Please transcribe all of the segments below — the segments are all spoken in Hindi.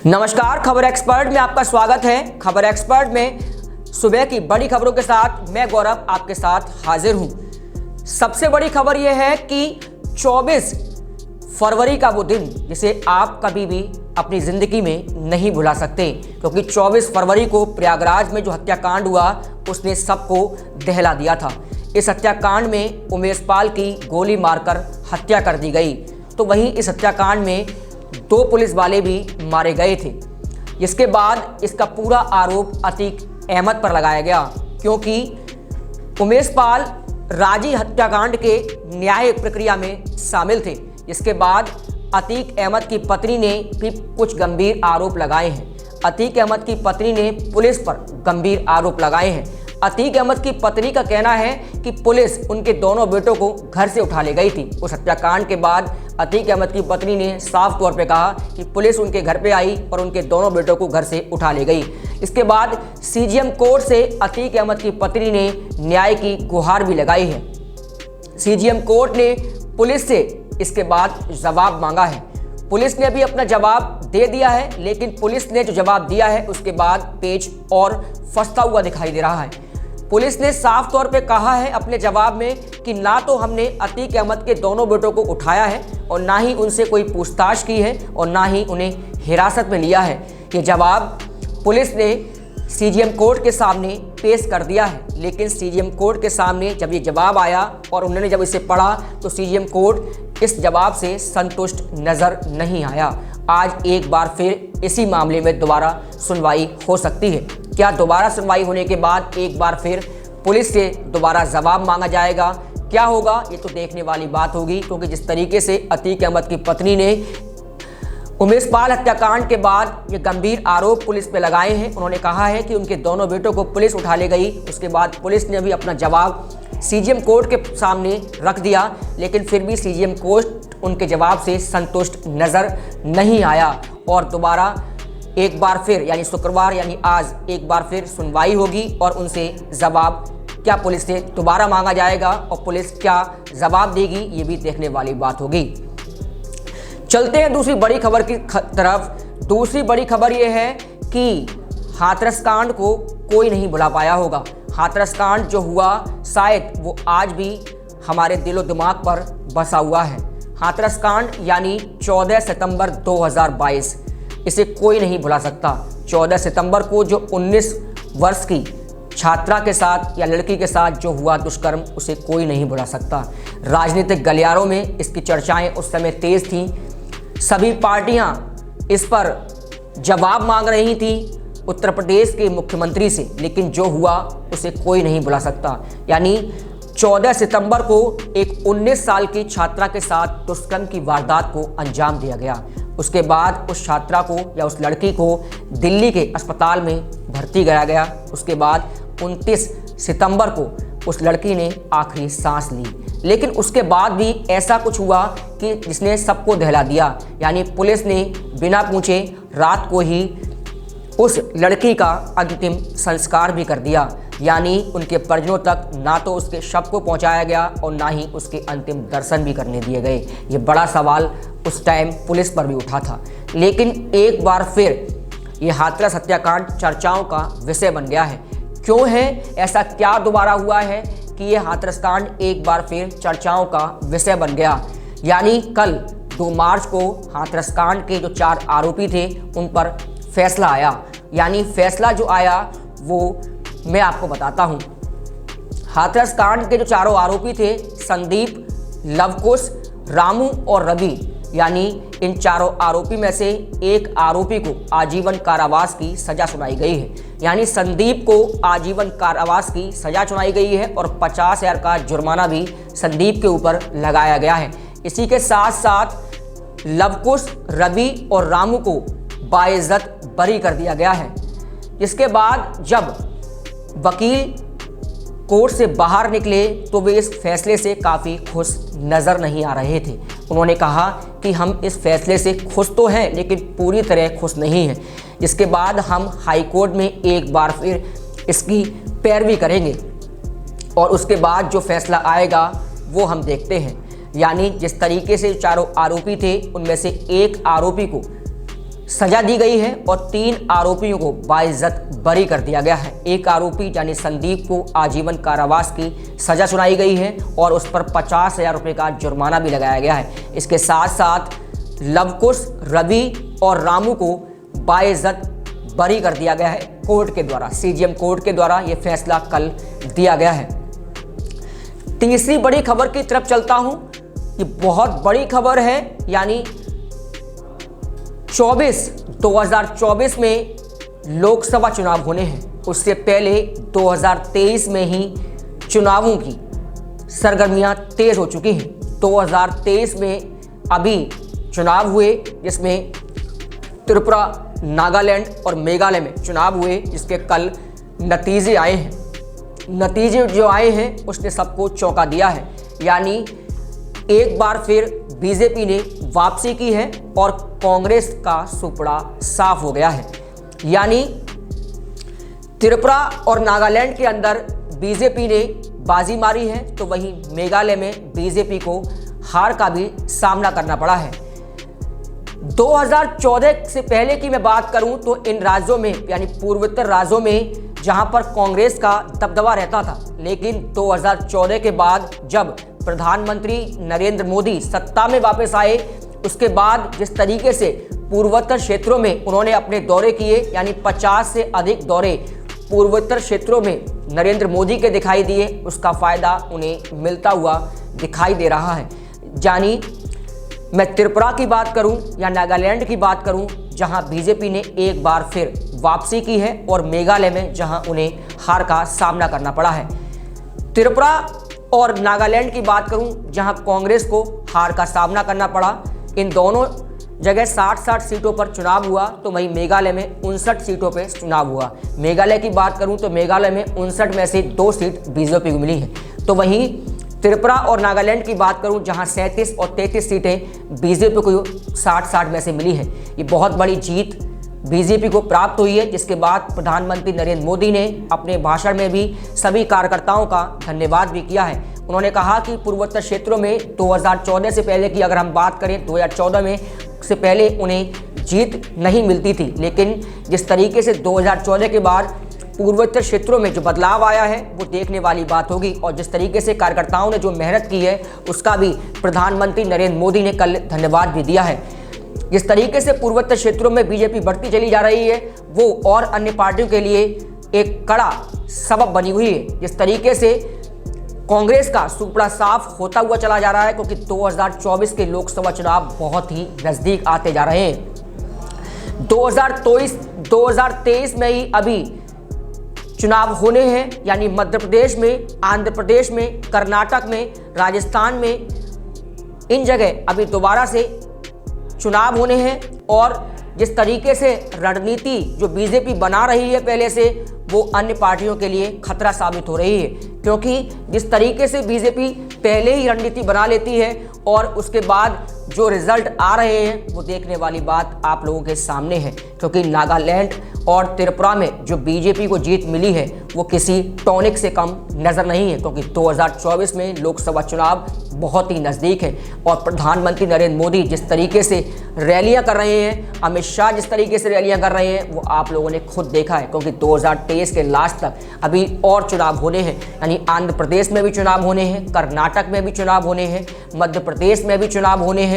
नमस्कार, खबर एक्सपर्ट में आपका स्वागत है। खबर एक्सपर्ट में सुबह की बड़ी खबरों के साथ मैं गौरव आपके साथ हाजिर हूं। सबसे बड़ी खबर यह है कि 24 फरवरी का वो दिन जिसे आप कभी भी अपनी जिंदगी में नहीं भुला सकते, क्योंकि 24 फरवरी को प्रयागराज में जो हत्याकांड हुआ उसने सबको दहला दिया था। इस हत्याकांड में उमेश पाल की गोली मारकर हत्या कर दी गई। तो वहीं इस हत्याकांड में 2 पुलिस वाले भी मारे गए थे। इसके बाद इसका पूरा आरोप अतीक अहमद पर लगाया गया, क्योंकि उमेश पाल राजी हत्याकांड के न्यायिक प्रक्रिया में शामिल थे। इसके बाद अतीक अहमद की पत्नी ने भी कुछ गंभीर आरोप लगाए हैं। अतीक अहमद की पत्नी ने पुलिस पर गंभीर आरोप लगाए हैं। अतीक अहमद की पत्नी का कहना है कि पुलिस उनके दोनों बेटों को घर से उठा ले गई थी। उस हत्याकांड के बाद अतीक अहमद की पत्नी ने साफ तौर पे कहा कि पुलिस उनके घर पे आई और उनके दोनों बेटों को घर से उठा ले गई। इसके बाद सीजीएम कोर्ट से अतीक अहमद की पत्नी ने न्याय की गुहार भी लगाई है। सीजीएम कोर्ट ने पुलिस से इसके बाद जवाब मांगा है। पुलिस ने अभी अपना जवाब दे दिया है, लेकिन पुलिस ने जो जवाब दिया है उसके बाद पेच और फंसता हुआ दिखाई दे रहा है। पुलिस ने साफ तौर पे कहा है अपने जवाब में कि ना तो हमने अतीक अहमद के दोनों बेटों को उठाया है और ना ही उनसे कोई पूछताछ की है और ना ही उन्हें हिरासत में लिया है। ये जवाब पुलिस ने सीजीएम कोर्ट के सामने पेश कर दिया है। लेकिन सीजीएम कोर्ट के सामने जब ये जवाब आया और उन्होंने जब इसे पढ़ा तो सीजीएम कोर्ट इस जवाब से संतुष्ट नज़र नहीं आया। आज एक बार फिर इसी मामले में दोबारा सुनवाई हो सकती है। क्या दोबारा सुनवाई होने के बाद एक बार फिर पुलिस से दोबारा जवाब मांगा जाएगा? क्या होगा ये तो देखने वाली बात होगी, क्योंकि जिस तरीके से अतीक अहमद की पत्नी ने उमेश पाल हत्याकांड के बाद ये गंभीर आरोप पुलिस पे लगाए हैं। उन्होंने कहा है कि उनके दोनों बेटों को पुलिस उठा ले गई। उसके बाद पुलिस ने भी अपना जवाब सीजीएम कोर्ट के सामने रख दिया, लेकिन फिर भी सीजीएम कोर्ट उनके जवाब से संतुष्ट नज़र नहीं आया और दोबारा एक बार फिर यानी शुक्रवार यानी आज एक बार फिर सुनवाई होगी और उनसे जवाब क्या पुलिस से दोबारा मांगा जाएगा और पुलिस क्या जवाब देगी ये भी देखने वाली बात होगी। चलते हैं दूसरी बड़ी खबर की तरफ। दूसरी बड़ी खबर यह है कि हाथरस कांड को कोई नहीं भुला पाया होगा। हाथरस कांड जो हुआ शायद वो आज भी हमारे दिलो दिमाग पर बसा हुआ है। हाथरस कांड यानी 14 सितंबर 2022, इसे कोई नहीं भुला सकता। 14 सितंबर को जो 19 वर्ष की छात्रा के साथ या लड़की के साथ जो हुआ दुष्कर्म, उसे कोई नहीं भुला सकता। राजनीतिक गलियारों में इसकी चर्चाएं उस समय तेज थीं। सभी पार्टियां इस पर जवाब मांग रही थी उत्तर प्रदेश के मुख्यमंत्री से, लेकिन जो हुआ उसे कोई नहीं भुला सकता। यानी 14 सितंबर को एक 19 साल की छात्रा के साथ दुष्कर्म की वारदात को अंजाम दिया गया। उसके बाद उस छात्रा को या उस लड़की को दिल्ली के अस्पताल में भर्ती कराया गया। उसके बाद 29 सितंबर को उस लड़की ने आखिरी सांस ली, लेकिन उसके बाद भी ऐसा कुछ हुआ कि जिसने सबको दहला दिया। यानी पुलिस ने बिना पूछे रात को ही उस लड़की का अंतिम संस्कार भी कर दिया। यानी उनके परिजनों तक ना तो उसके शव को पहुंचाया गया और ना ही उसके अंतिम दर्शन भी करने दिए गए। ये बड़ा सवाल उस टाइम पुलिस पर भी उठा था। लेकिन एक बार फिर ये हाथरस हत्याकांड चर्चाओं का विषय बन गया है। क्यों है ऐसा? क्या दोबारा हुआ है कि ये हाथरस कांड एक बार फिर चर्चाओं का विषय बन गया? यानी कल 2 मार्च को हाथरस कांड के जो 4 आरोपी थे उन पर फैसला आया। यानी फैसला जो आया वो मैं आपको बताता हूँ। हाथरस कांड के जो 4 आरोपी थे, संदीप, लवकुश, रामू और रवि, यानी इन 4 आरोपी में से एक आरोपी को आजीवन कारावास की सजा सुनाई गई है। यानी संदीप को आजीवन कारावास की सजा सुनाई गई है और 50,000 का जुर्माना भी संदीप के ऊपर लगाया गया है। इसी के साथ साथ लवकुश, रवि और रामू को बाइज्जत बरी कर दिया गया है। इसके बाद जब वकील कोर्ट से बाहर निकले तो वे इस फैसले से काफ़ी खुश नज़र नहीं आ रहे थे। उन्होंने कहा कि हम इस फैसले से खुश तो हैं लेकिन पूरी तरह खुश नहीं हैं। इसके बाद हम हाई कोर्ट में एक बार फिर इसकी पैरवी करेंगे और उसके बाद जो फैसला आएगा वो हम देखते हैं। यानी जिस तरीके से चारों आरोपी थे उनमें से एक आरोपी को सजा दी गई है और 3 आरोपियों को बाइज्जत बरी कर दिया गया है। एक आरोपी यानी संदीप को आजीवन कारावास की सजा सुनाई गई है और उस पर 50,000 रुपये का जुर्माना भी लगाया गया है। इसके साथ साथ लवकुश, रवि और रामू को बाइज्जत बरी कर दिया गया है कोर्ट के द्वारा। सीजेएम कोर्ट के द्वारा यह फैसला कल दिया गया है। तीसरी बड़ी खबर की तरफ चलता हूं। ये बहुत बड़ी खबर है, यानी 2024 में लोकसभा चुनाव होने हैं। उससे पहले 2023 में ही चुनावों की सरगर्मियां तेज हो चुकी हैं। 2023 में अभी चुनाव हुए जिसमें त्रिपुरा, नागालैंड और मेघालय में चुनाव हुए, जिसके कल नतीजे आए हैं। नतीजे जो आए हैं उसने सबको चौंका दिया है। यानी एक बार फिर बीजेपी ने वापसी की है और कांग्रेस का सुपड़ा साफ हो गया है। यानी त्रिपुरा और नागालैंड के अंदर बीजेपी ने बाजी मारी है, तो वहीं मेघालय में बीजेपी को हार का भी सामना करना पड़ा है। 2014 से पहले की मैं बात करूं तो इन राज्यों में, यानी पूर्वोत्तर राज्यों में, जहां पर कांग्रेस का दबदबा रहता था, लेकिन 2014 के बाद जब प्रधानमंत्री नरेंद्र मोदी सत्ता में वापस आए, उसके बाद जिस तरीके से पूर्वोत्तर क्षेत्रों में उन्होंने अपने दौरे किए, यानी 50 से अधिक दौरे पूर्वोत्तर क्षेत्रों में नरेंद्र मोदी के दिखाई दिए, उसका फायदा उन्हें मिलता हुआ दिखाई दे रहा है। यानी मैं त्रिपुरा की बात करूं या नागालैंड की बात करूं, जहां बीजेपी ने एक बार फिर वापसी की है, और मेघालय में जहां उन्हें हार का सामना करना पड़ा है। त्रिपुरा और नागालैंड की बात करूं, जहां कांग्रेस को हार का सामना करना पड़ा, इन दोनों जगह 60-60 सीटों पर चुनाव हुआ, तो वहीं मेघालय में 59 सीटों पर चुनाव हुआ। मेघालय की बात करूं तो मेघालय में 59 में से 2 सीट बीजेपी को मिली है। तो वहीं त्रिपुरा और नागालैंड की बात करूं, जहां 37 और 33 सीटें बीजेपी को 60-60 में से मिली है। ये बहुत बड़ी जीत बीजेपी को प्राप्त हुई है, जिसके बाद प्रधानमंत्री नरेंद्र मोदी ने अपने भाषण में भी सभी कार्यकर्ताओं का धन्यवाद भी किया है। उन्होंने कहा कि पूर्वोत्तर क्षेत्रों में 2014 से पहले की अगर हम बात करें, 2014 में से पहले उन्हें जीत नहीं मिलती थी, लेकिन जिस तरीके से 2014 के बाद पूर्वोत्तर क्षेत्रों में जो बदलाव आया है वो देखने वाली बात होगी, और जिस तरीके से कार्यकर्ताओं ने जो मेहनत की है उसका भी प्रधानमंत्री नरेंद्र मोदी ने कल धन्यवाद भी दिया है। जिस तरीके से पूर्वोत्तर क्षेत्रों में बीजेपी बढ़ती चली जा रही है, वो और अन्य पार्टियों के लिए एक कड़ा सबब बनी हुई है। जिस तरीके से कांग्रेस का सुपड़ा साफ होता हुआ चला जा रहा है, क्योंकि 2024 के लोकसभा चुनाव बहुत ही नजदीक आते जा रहे हैं। 2023 में ही अभी चुनाव होने हैं, यानी मध्य प्रदेश में, आंध्र प्रदेश में, कर्नाटक में, राजस्थान में, इन जगह अभी दोबारा से चुनाव होने हैं। और जिस तरीके से रणनीति जो बीजेपी बना रही है पहले से, वो अन्य पार्टियों के लिए खतरा साबित हो रही है, क्योंकि जिस तरीके से बीजेपी पहले ही रणनीति बना लेती है और उसके बाद जो रिजल्ट आ रहे हैं वो देखने वाली बात आप लोगों के सामने है। क्योंकि नागालैंड और त्रिपुरा में जो बीजेपी को जीत मिली है वो किसी टॉनिक से कम नज़र नहीं है, क्योंकि 2024 में लोकसभा चुनाव बहुत ही नज़दीक है। और प्रधानमंत्री नरेंद्र मोदी जिस तरीके से रैलियां कर रहे हैं, अमित शाह जिस तरीके से रैलियां कर रहे हैं, वो आप लोगों ने खुद देखा है। क्योंकि 2023 के लास्ट तक अभी और चुनाव होने हैं, यानी आंध्र प्रदेश में भी चुनाव होने हैं, कर्नाटक में भी चुनाव होने हैं, मध्य प्रदेश में भी चुनाव होने हैं,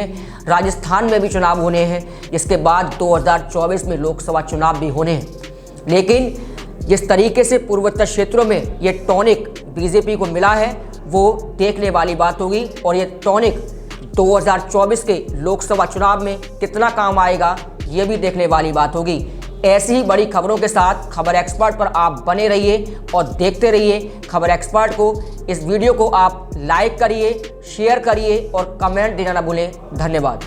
राजस्थान में भी चुनाव होने हैं। इसके बाद 2024 में लोकसभा चुनाव भी होने हैं। लेकिन जिस तरीके से पूर्वोत्तर क्षेत्रों में ये टॉनिक बीजेपी को मिला है वो देखने वाली बात होगी, और ये टॉनिक 2024 के लोकसभा चुनाव में कितना काम आएगा ये भी देखने वाली बात होगी। ऐसी ही बड़ी खबरों के साथ खबर एक्सपर्ट पर आप बने रहिए और देखते रहिए खबर एक्सपर्ट को। इस वीडियो को आप लाइक करिए, शेयर करिए और कमेंट देना ना भूलें। धन्यवाद।